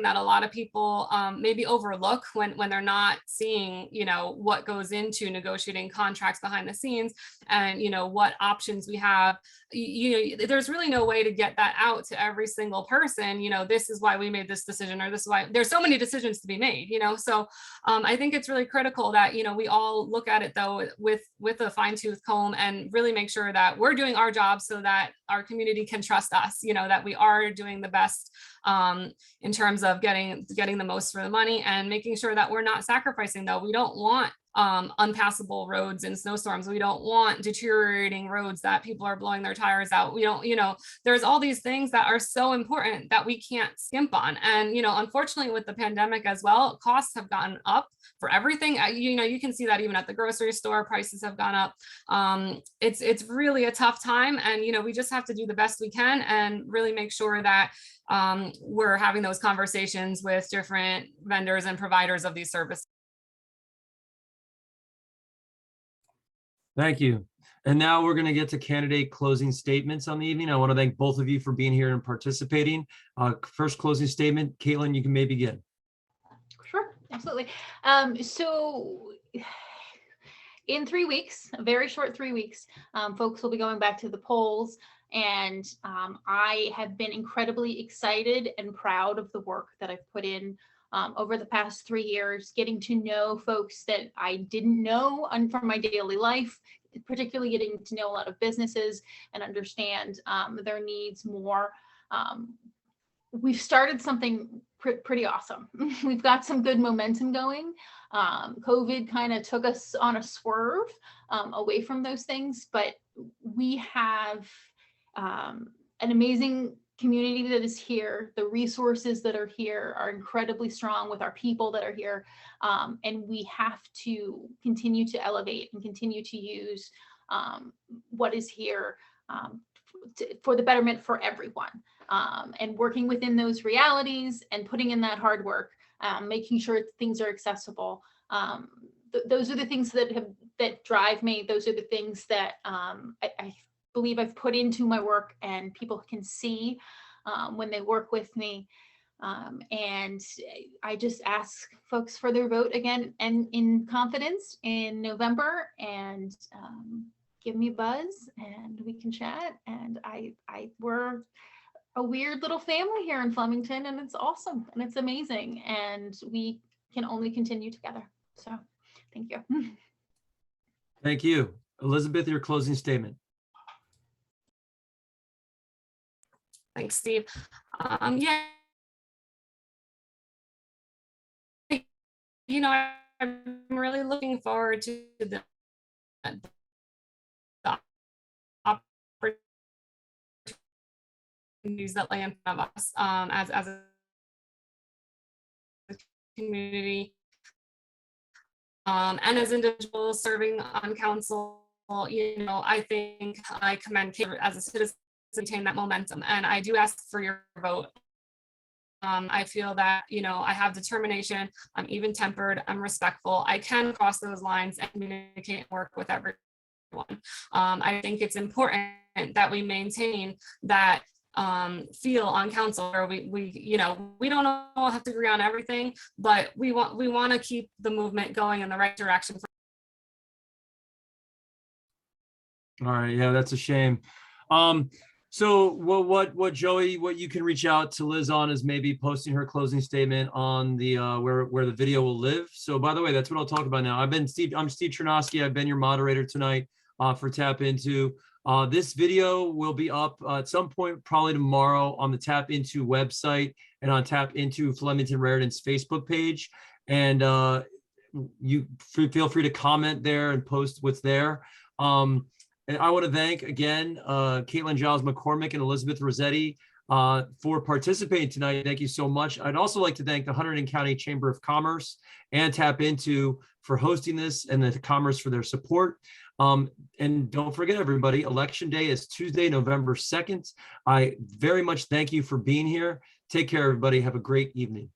that a lot of people maybe overlook when they're not seeing, what goes into negotiating contracts behind the scenes and, what options we have. There's really no way to get that out to every single person. This is why we made this decision, or this is why there's so many decisions to be made, So I think it's really critical that, we all look at it though with a fine tooth comb and really make sure that we're doing our job so that our community can trust us, that we are doing the best in terms of getting the most for the money and making sure that we're not sacrificing though. We don't want unpassable roads in snowstorms. We don't want deteriorating roads that people are blowing their tires out. We don't, there's all these things that are so important that we can't skimp on. And, unfortunately with the pandemic as well, costs have gone up for everything. You can see that even at the grocery store, prices have gone up. It's really a tough time. And, we just have to do the best we can and really make sure that we're having those conversations with different vendors and providers of these services. Thank you. And now we're going to get to candidate closing statements on the evening. I want to thank both of you for being here and participating. First closing statement, Caitlin, you may begin. Sure, absolutely. So in 3 weeks, a very short 3 weeks, folks will be going back to the polls. And I have been incredibly excited and proud of the work that I've put in over the past 3 years, getting to know folks that I didn't know from my daily life, particularly getting to know a lot of businesses and understand their needs more. We've started something pretty awesome. We've got some good momentum going. COVID kind of took us on a swerve away from those things, but we have an amazing community that is here. The resources that are here are incredibly strong with our people that are here. And we have to continue to elevate and continue to use what is here for the betterment for everyone. And working within those realities and putting in that hard work, making sure things are accessible. Those are the things that drive me. Those are the things that I believe I've put into my work and people can see when they work with me. And I just ask folks for their vote again and in confidence in November, and give me a buzz and we can chat. And we're a weird little family here in Flemington, and it's awesome and it's amazing, and we can only continue together. So Thank you. Thank you. Elizabeth, your closing statement. Thanks, Steve. Yeah. I'm really looking forward to the opportunities that lay in front of us as a community and as individuals serving on council. I think I commend Kate as a citizen to maintain that momentum, and I do ask for your vote. I feel that, I have determination, I'm even-tempered, I'm respectful, I can cross those lines and communicate and work with everyone. I think it's important that we maintain that feel on council where we don't all have to agree on everything, but we want to keep the movement going in the right direction. All right, yeah, that's a shame. So what Joey, what you can reach out to Liz on is maybe posting her closing statement on the where the video will live. So by the way, that's what I'll talk about now. I'm Steve Chernosky. I've been your moderator tonight for Tap Into. This video will be up at some point, probably tomorrow, on the Tap Into website and on Tap Into Flemington Raritan's Facebook page. And you feel free to comment there and post what's there. And I want to thank again Caitlin Giles McCormick and Elizabeth Rossetti for participating tonight. Thank you so much. I'd also like to thank the Hunterdon County Chamber of Commerce and Tap Into for hosting this, and the Commerce for their support. And don't forget, everybody, Election Day is Tuesday, November 2nd. I very much thank you for being here. Take care, everybody. Have a great evening.